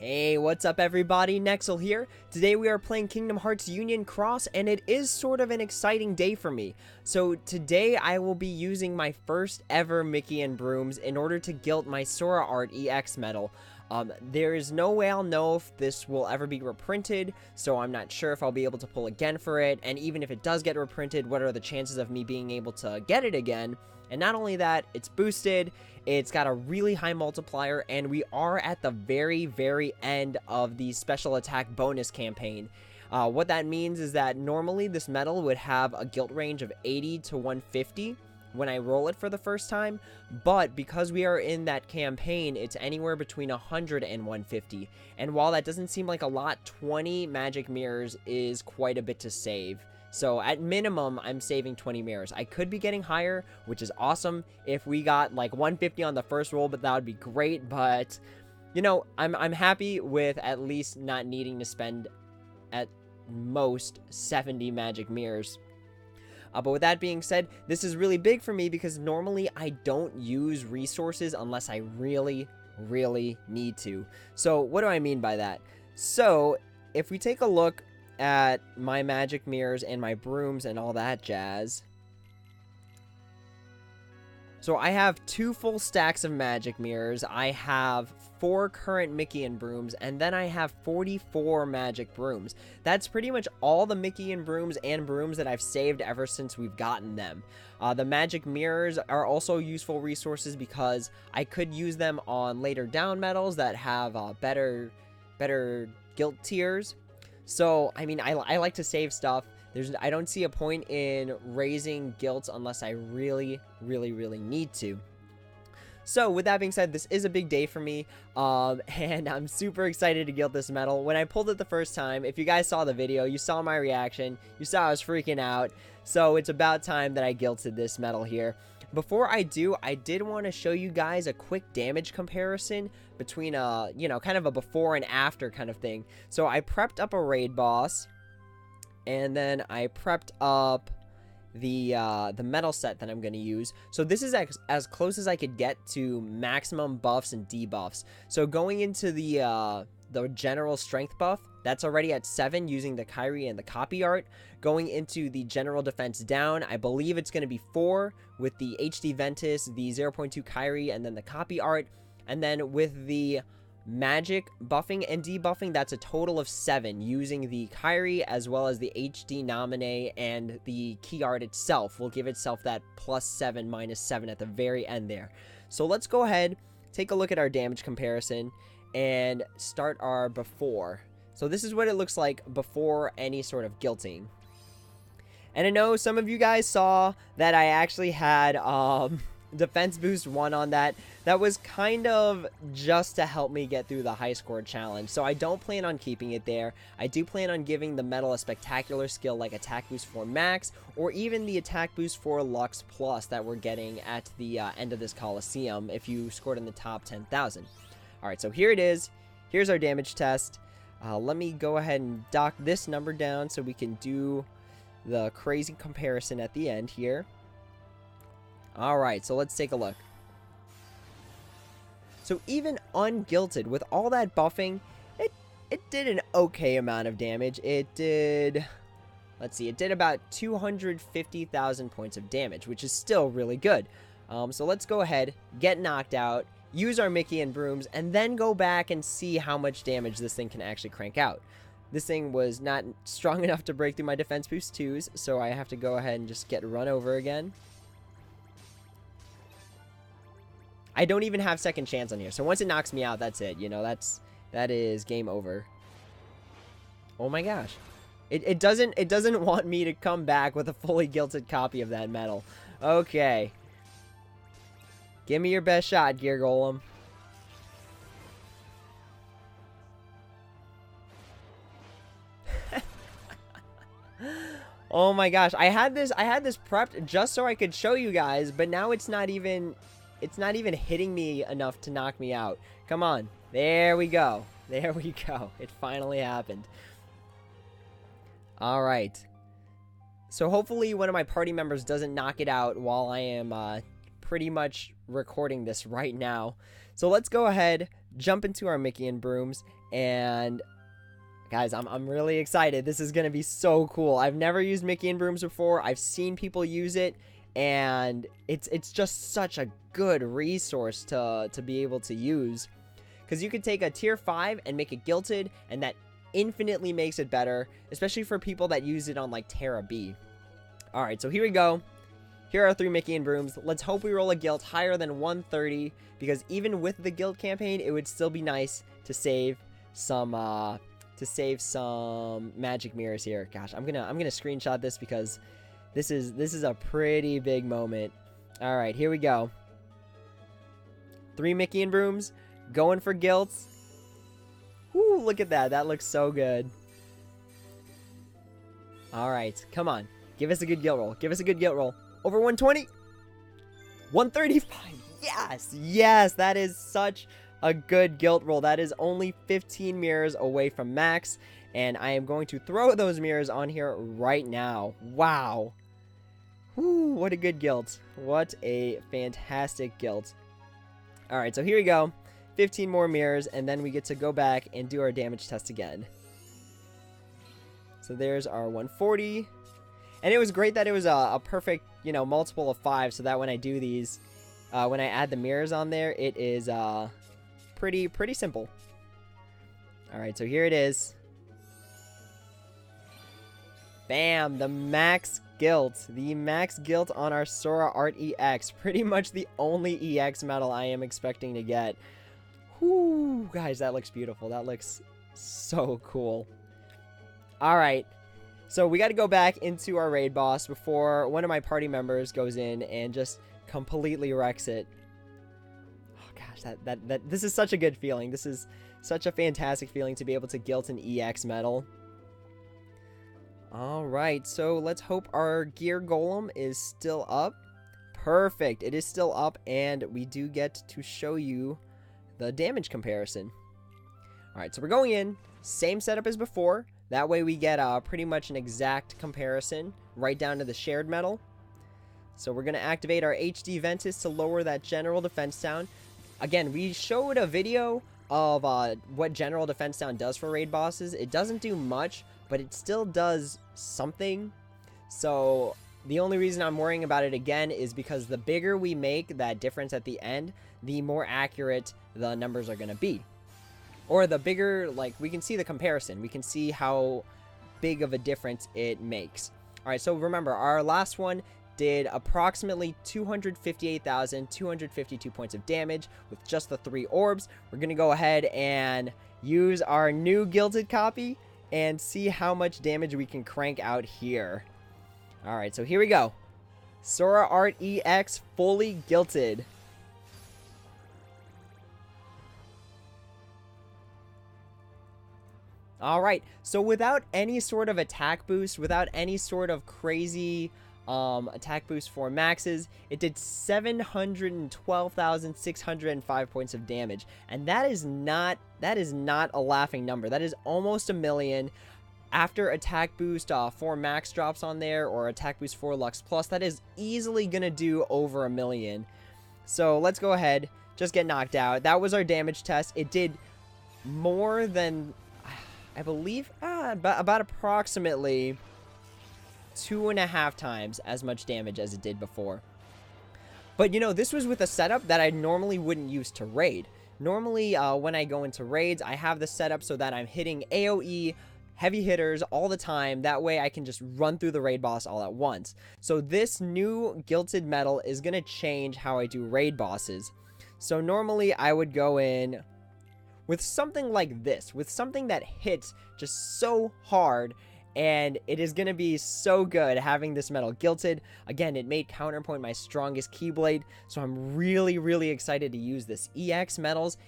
Hey, what's up everybody? Nexel here. Today we are playing Kingdom Hearts Union Cross, and it is sort of an exciting day for me. So today I will be using my first ever Mickey and Brooms in order to gilt my Sora Art EX medal. There is no way I'll know if this will ever be reprinted, so I'm not sure if I'll be able to pull again for it, and even if it does get reprinted, what are the chances of me being able to get it again? And not only that, it's boosted, it's got a really high multiplier, and we are at the very end of the special attack bonus campaign. What that means is that normally this medal would have a gilt range of 80 to 150 when I roll it for the first time, but because we are in that campaign, it's anywhere between 100 and 150. And while that doesn't seem like a lot, 20 magic mirrors is quite a bit to save. So at minimum, I'm saving 20 mirrors. I could be getting higher, which is awesome if we got like 150 on the first roll, but that would be great. But you know, I'm happy with at least not needing to spend at most 70 magic mirrors. But with that being said, this is really big for me because normally I don't use resources unless I really need to. So what do I mean by that? So if we take a look at my magic mirrors and my brooms and all that jazz. So I have 2 full stacks of magic mirrors, I have 4 current Mickey and Brooms, and then I have 44 magic brooms. That's pretty much all the Mickey and Brooms that I've saved ever since we've gotten them. The magic mirrors are also useful resources because I could use them on later down medals that have better guild tiers. So, I mean, I like to save stuff. I don't see a point in raising guilds unless I really need to. So, with that being said, this is a big day for me, and I'm super excited to gilt this medal. When I pulled it the first time, if you guys saw the video, you saw my reaction, you saw I was freaking out, so it's about time that I gilted this medal here. Before I do, I did want to show you guys a quick damage comparison between you know, kind of a before and after kind of thing. So I prepped up a raid boss, and then I prepped up the metal set that I'm going to use. So this is as close as I could get to maximum buffs and debuffs. So going into the general strength buff, that's already at 7 using the Kyrie and the copy art. Going into the general defense down, I believe it's going to be 4 with the HD Ventus, the 0.2 Kyrie, and then the copy art. And then with the magic buffing and debuffing, that's a total of 7 using the Kyrie as well as the HD Nominee, and the key art itself will give itself that +7, -7 at the very end there. So let's go ahead, take a look at our damage comparison, and start our before. So this is what it looks like before any sort of guilting. And I know some of you guys saw that I actually had defense boost 1 on that. That was kind of just to help me get through the high score challenge. So I don't plan on keeping it there. I do plan on giving the medal a spectacular skill like attack boost 4 max, or even the attack boost 4 Lux Plus that we're getting at the end of this Coliseum if you scored in the top 10,000. Alright, so here it is. Here's our damage test. Let me go ahead and dock this number down so we can do the crazy comparison at the end here. Alright, so let's take a look. So even ungilted, with all that buffing, it did an okay amount of damage. It did, let's see, it did about 250,000 points of damage, which is still really good. So let's go ahead, get knocked out, use our Mickey and Brooms, and then go back and see how much damage this thing can actually crank out. This thing was not strong enough to break through my defense boost 2s, so I have to go ahead and just get run over again. I don't even have second chance on here, so once it knocks me out, that's it. You know, that is game over. Oh my gosh. It doesn't want me to come back with a fully gilted copy of that medal. Okay. Give me your best shot, Gear Golem. Oh my gosh, I had this prepped just so I could show you guys, but now it's not even hitting me enough to knock me out. Come on. There we go. There we go. It finally happened. All right. So hopefully one of my party members doesn't knock it out while I am pretty much recording this right now. So let's go ahead, jump into our Mickey and Brooms, and guys, I'm really excited. This is going to be so cool. I've never used Mickey and Brooms before. I've seen people use it, and it's just such a good resource to be able to use. Because you could take a tier 5 and make it gilted, and that infinitely makes it better, especially for people that use it on like Terra B. Alright, so here we go. Here are 3 Mickey and Brooms. Let's hope we roll a gilt higher than 130, because even with the gilt campaign, it would still be nice to save some magic mirrors here. Gosh, I'm gonna screenshot this because this is a pretty big moment. All right, here we go. 3 Mickey and Brooms, going for gilts. Woo, look at that. That looks so good. All right, come on. Give us a good gilt roll. Give us a good gilt roll. Over 120. 135. Yes. Yes, that is such a good gilt roll. That is only 15 mirrors away from max. And I am going to throw those mirrors on here right now. Wow. Woo, what a good gilt. What a fantastic gilt. All right, so here we go. 15 more mirrors, and then we get to go back and do our damage test again. So there's our 140. And it was great that it was a perfect, multiple of 5, so that when I do these, when I add the mirrors on there, it is pretty simple. All right, so here it is. Bam, the max gilt. The max gilt on our Sora Art EX. Pretty much the only EX medal I am expecting to get. Whoo, guys, that looks beautiful. That looks so cool. All right. So we got to go back into our raid boss before one of my party members goes in and just completely wrecks it. Oh gosh, this is such a good feeling. This is such a fantastic feeling to be able to gilt an EX medal. All right, so let's hope our gear golem is still up. Perfect, it is still up, and we do get to show you the damage comparison. All right, so we're going in, same setup as before. That way we get pretty much an exact comparison right down to the shared medal. So we're going to activate our HD Ventus to lower that general defense down. Again, we showed a video of what general defense down does for raid bosses. It doesn't do much, but it still does something. So the only reason I'm worrying about it again is because the bigger we make that difference at the end, the more accurate the numbers are going to be. Or the bigger, like, we can see the comparison. We can see how big of a difference it makes. All right, so remember, our last one did approximately 258,252 points of damage with just the 3 orbs. We're going to go ahead and use our new gilded copy and see how much damage we can crank out here. All right, so here we go. Sora Art EX fully gilted. Alright, so without any sort of attack boost, without any sort of crazy attack boost for maxes, it did 712,605 points of damage. And that is not a laughing number. That is almost a million. After attack boost 4 max drops on there, or attack boost 4 Lux Plus, that is easily going to do over a million. So let's go ahead, just get knocked out. That was our damage test. It did more than, I believe, about approximately 2.5 times as much damage as it did before. But this was with a setup that I normally wouldn't use to raid. Normally, when I go into raids, I have the setup so that I'm hitting AoE, heavy hitters all the time. That way I can just run through the raid boss all at once. So this new gilted metal is going to change how I do raid bosses. So normally I would go in with something like this, with something that hits just so hard, and it is going to be so good having this metal gilted. Again, it made Counterpoint my strongest Keyblade, so I'm really excited to use this. EX metals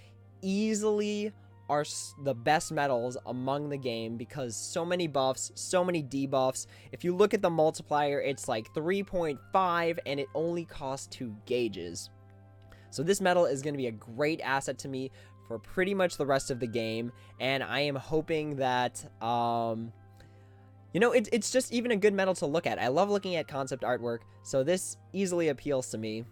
easily are the best metals among the game because so many buffs, so many debuffs. If you look at the multiplier, it's like 3.5, and it only costs 2 gauges. So this metal is going to be a great asset to me for pretty much the rest of the game, and I am hoping that it's just even a good metal to look at. I love looking at concept artwork, so this easily appeals to me.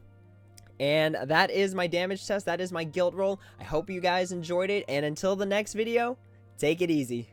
And that is my damage test. That is my guild roll. I hope you guys enjoyed it. And until the next video, take it easy.